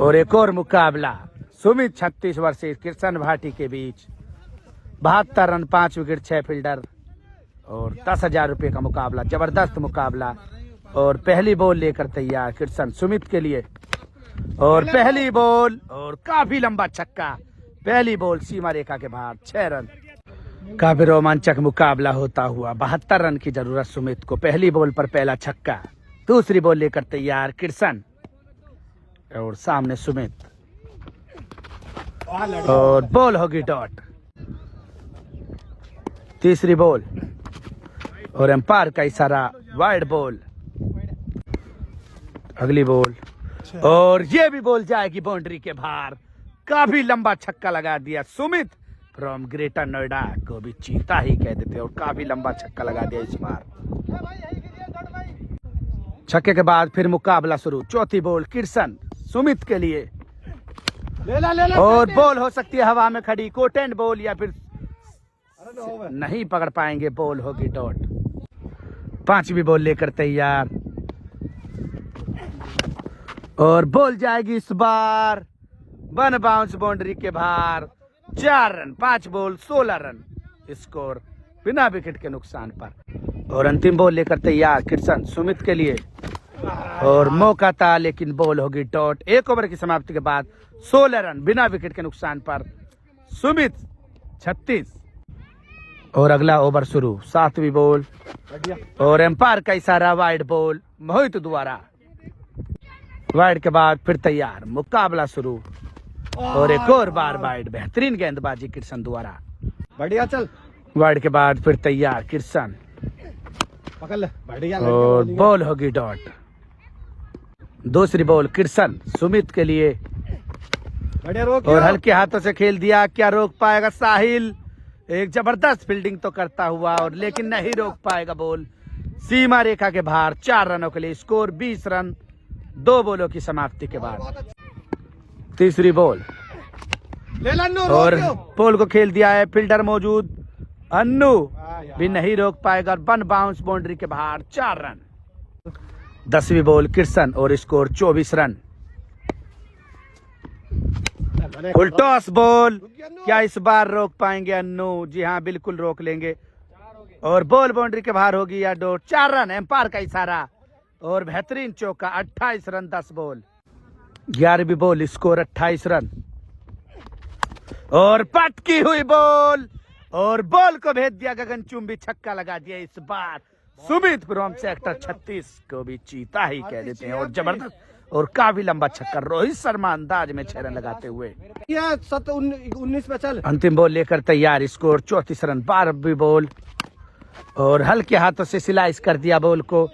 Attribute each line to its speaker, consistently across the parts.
Speaker 1: और एक और मुकाबला सुमित 36 वर्सेस किशन भाटी के बीच। 72 रन, 5 विकेट, 6 फील्डर और 10,000 रुपये का मुकाबला। जबरदस्त मुकाबला। और पहली बॉल लेकर तैयार किशन सुमित के लिए। और पहली बॉल और काफी लंबा छक्का। पहली बॉल सीमा रेखा के बाहर, 6 रन। काफी रोमांचक मुकाबला होता हुआ। 72 रन की जरूरत सुमित को। पहली बॉल पर पहला छक्का। दूसरी बॉल लेकर तैयार किशन और सामने सुमित। और बॉल होगी डॉट। तीसरी बॉल और एम्पायर का इशारा, वाइड बॉल। अगली बॉल और ये भी बॉल जाएगी बाउंड्री के बाहर। काफी लंबा छक्का लगा दिया सुमित फ्रॉम ग्रेटर नोएडा, को भी चीता ही कह देते। और काफी लंबा छक्का लगा दिया इस बार। छक्के के बाद फिर मुकाबला शुरू। चौथी बॉल किशन सुमित के लिए। और बॉल हो सकती है हवा में खड़ी, कोट एंड बॉल, या फिर नहीं पकड़ पाएंगे, बॉल होगी डॉट। पांचवी बॉल लेकर तैयार और बॉल जाएगी इस बार वन बाउंस बाउंड्री के बाहर। 4 रन, 5 बॉल 16 रन स्कोर बिना विकेट के नुकसान पर। और अंतिम बॉल लेकर तैयार किशन सुमित के लिए। और मौका था लेकिन बॉल होगी डॉट। 1 ओवर की समाप्ति के बाद 16 रन बिना विकेट के नुकसान पर। सुमित 36। और अगला ओवर शुरू। 7वीं बॉल और एम्पायर का इशारा, वाइड बॉल मोहित द्वारा। वाइड के बाद फिर तैयार, मुकाबला शुरू। और एक और बार वाइड। बेहतरीन गेंदबाजी किशन द्वारा।
Speaker 2: बढ़िया चल।
Speaker 1: वाइड के बाद फिर तैयार किशन
Speaker 2: पकड़ ले। बढ़िया।
Speaker 1: और बॉल होगी डॉट। दूसरी बॉल किशन सुमित के लिए।
Speaker 2: बढ़िया रोक।
Speaker 1: और हल्के हाथों से खेल दिया। क्या रोक पाएगा साहिल? एक जबरदस्त फील्डिंग तो करता हुआ और लेकिन नहीं रोक पाएगा बॉल। सीमा रेखा के बाहर 4 रनों के लिए स्कोर 20 रन 2 बॉलों की समाप्ति के बाद। तीसरी बॉल और बॉल को खेल दिया है, फील्डर मौजूद। अन्नू भी नहीं रोक पाएगा। वन बाउंस बाउंड्री के बाहर 4 रन। 10वीं बॉल किशन और score 24 run. Full toss ball. क्या इस बार रोक पाएंगे अन्नू? जी हाँ, बिल्कुल रोक लेंगे। और बॉल बाउंड्री के बाहर होगी या डॉट। 4 रन, एम्पायर का इशारा और बेहतरीन चौका। 28 रन 10 बॉल। 11वीं बॉल स्कोर 28 रन। और पटकी हुई बॉल और बॉल को भेज दिया गगनचुंबी, छक्का लगा दिया इस बार सुमित फ्रॉम सेक्टर 36, को भी चीता ही कह देते हैं। और जबरदस्त और काफी लंबा छक्का रोहित शर्मा अंदाज में 6 रन लगाते हुए।
Speaker 2: 19 पे चल।
Speaker 1: अंतिम बॉल लेकर तैयार, स्कोर 34 रन। 12वीं बॉल और हल्के हाथों से स्लाइस कर दिया बॉल को।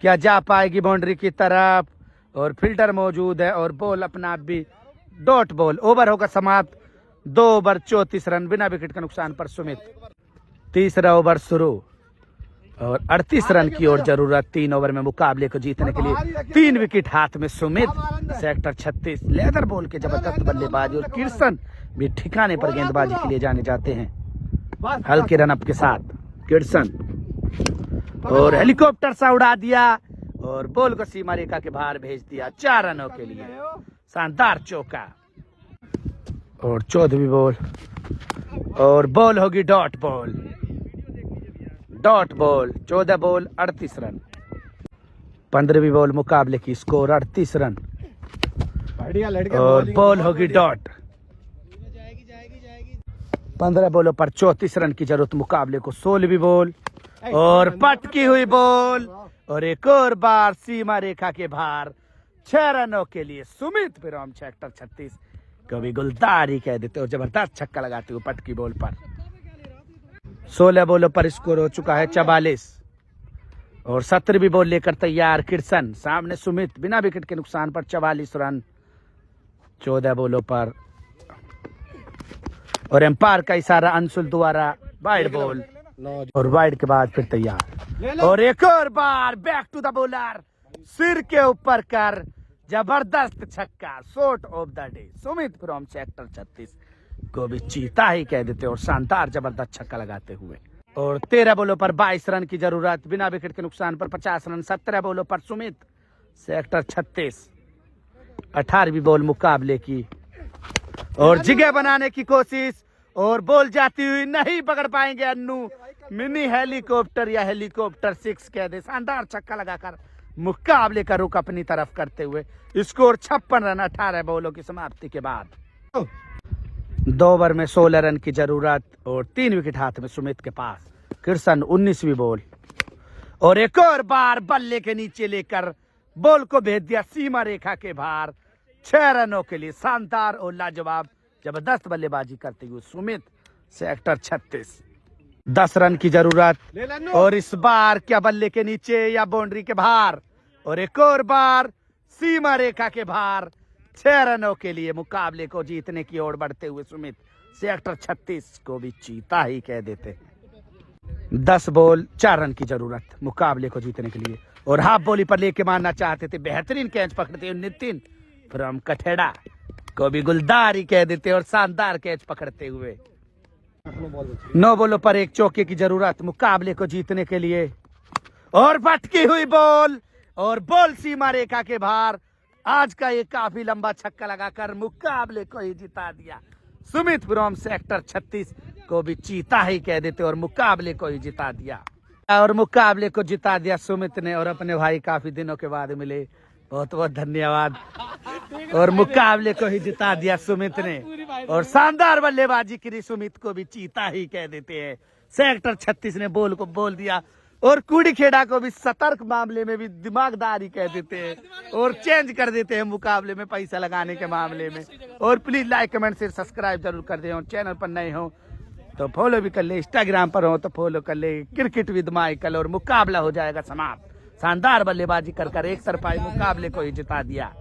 Speaker 1: क्या जा पाएगी बाउंड्री की तरफ? और फील्डर मौजूद है और बॉल अपना आप भी डॉट बॉल। ओवर होगा समाप्त। 2 ओवर 34 रन बिना विकेट के नुकसान पर सुमित। तीसरा ओवर शुरू और 38 रन की और जरूरत 3 ओवर में मुकाबले को जीतने के लिए। 3 विकेट हाथ में सुमित सेक्टर 36। लेदर बॉल के जबरदस्त बल्लेबाज और किशन भी ठिकाने पर गेंदबाजी के लिए जाने जाते हैं। हल्के रन अप के साथ किशन और हेलीकॉप्टर सा उड़ा दिया और बॉल को सीमा रेखा के बाहर भेज दिया 4 रनों के लिए। शानदार चौका। और 14वीं बॉल और बॉल होगी dot ball. Dot ball. 14 ball 38 run. 15वीं बॉल मुकाबले की, स्कोर 38 रन। और बॉल होगी डॉट। 15 बॉलों पर 34 रन की जरूरत मुकाबले को। 16वीं बॉल और पटकी हुई बॉल और एक और बार सीमा रेखा के बाहर 6 रनों के लिए सुमित फ्रॉम सेक्टर 36, कभी गुलदार ही कह देते। और जबरदस्त छक्का लगाते हुए पटकी बॉल पर। 16 बॉलों पर स्कोर हो चुका है 44। और 17वीं बॉल लेकर तैयार किशन। सामने सुमित बिना विकेट के नुकसान पर 44 रन 14 बॉलों पर। और एम्पायर का इशारा अंशुल द्वारा, वाइड बॉल। और वाइड के बाद फिर तैयार और एक और बार बैक टू द बॉलर, सिर के ऊपर कर जबरदस्त छक्का। Shot of the day Sumit from sector 36, को भी चीता ही कह देते और शानदार जबरदस्त छक्का लगाते हुए। और 13 बॉलों पर 22 रन की जरूरत बिना विकेट के नुकसान पर 50 रन। 17 बॉलों पर सुमित सेक्टर 36। 18वीं बॉल मुकाबले की, और जगह बनाने की कोशिश, और बॉल जाती हुई नहीं पकड़ पाएंगे अन्नू। मिनी हेलीकॉप्टर या हेलीकॉप्टर 6 कह दे, शानदार छक्का लगाकर मुकाबले का रुख अपनी तरफ करते हुए स्कोर 56 रन 18 बॉलों की समाप्ति के बाद। 2 ओवर में 16 रन की जरूरत और 3 विकेट हाथ में सुमित के पास। कृष्ण 19वीं बॉल, और एक और बार बल्ले के नीचे लेकर बॉल को भेज दिया सीमा रेखा के बाहर। 6 रनों के लिए शानदार और लाजवाब जबरदस्त बल्लेबाजी करते हुए सुमित सेक्टर 36। 10 रन की जरूरत,
Speaker 2: ले लन्नू।
Speaker 1: और इस बार क्या बल्ले के नीचे या बाउंड्री के बाहर, और एक और बार सीमा रेखा के बाहर। 6 रनों के लिए मुकाबले को जीतने की ओर बढ़ते हुए सुमित सेक्टर 36 को भी चीता ही कह देते हैं। 10 बॉल 4 रन की जरूरत मुकाबले को जीतने के लिए, और हाफ बॉली पर लेके मारना चाहते थे। बेहतरीन कैच पकड़ते हुए नितिन फ्रॉम कठेड़ा को भी गुलदार ही कह देते और शानदार कैच पकड़ते हुए। 9 बॉलों पर 1 चौके की जरूरत मुकाबले को जीतने के लिए, और भटकी हुई बॉल, और बॉल सीमा रेखा के बाहर। आज का ये काफी लंबा छक्का लगाकर मुकाबले को ही जिता दिया। सुमित फ्रॉम सेक्टर 36 को भी चीता ही कह देते और मुकाबले को ही जिता दिया, और मुकाबले को जिता दिया सुमित ने। और अपने भाई काफी दिनों के बाद मिले, बहुत बहुत धन्यवाद। और मुकाबले को ही जिता दिया सुमित ने, और शानदार बल्लेबाजी की सुमित को भी चीता ही कह देते हैं। सेक्टर 36 ने बॉल को बोल दिया, और कुड़ी खेड़ा को भी सतर्क मामले में भी दिमागदारी कह देते हैं, और चेंज कर देते हैं मुकाबले में पैसा लगाने के मामले में। और please like comment share subscribe जरूर कर दे, और चैनल पर नए हो तो फॉलो भी कर ले, इंस्टाग्राम पर हो तो फॉलो कर ले। क्रिकेट विद माइकल, और मुकाबला हो जाएगा समाप्त। शानदार बल्लेबाजी कर 1 तरफा मुकाबले को ही जिता दिया।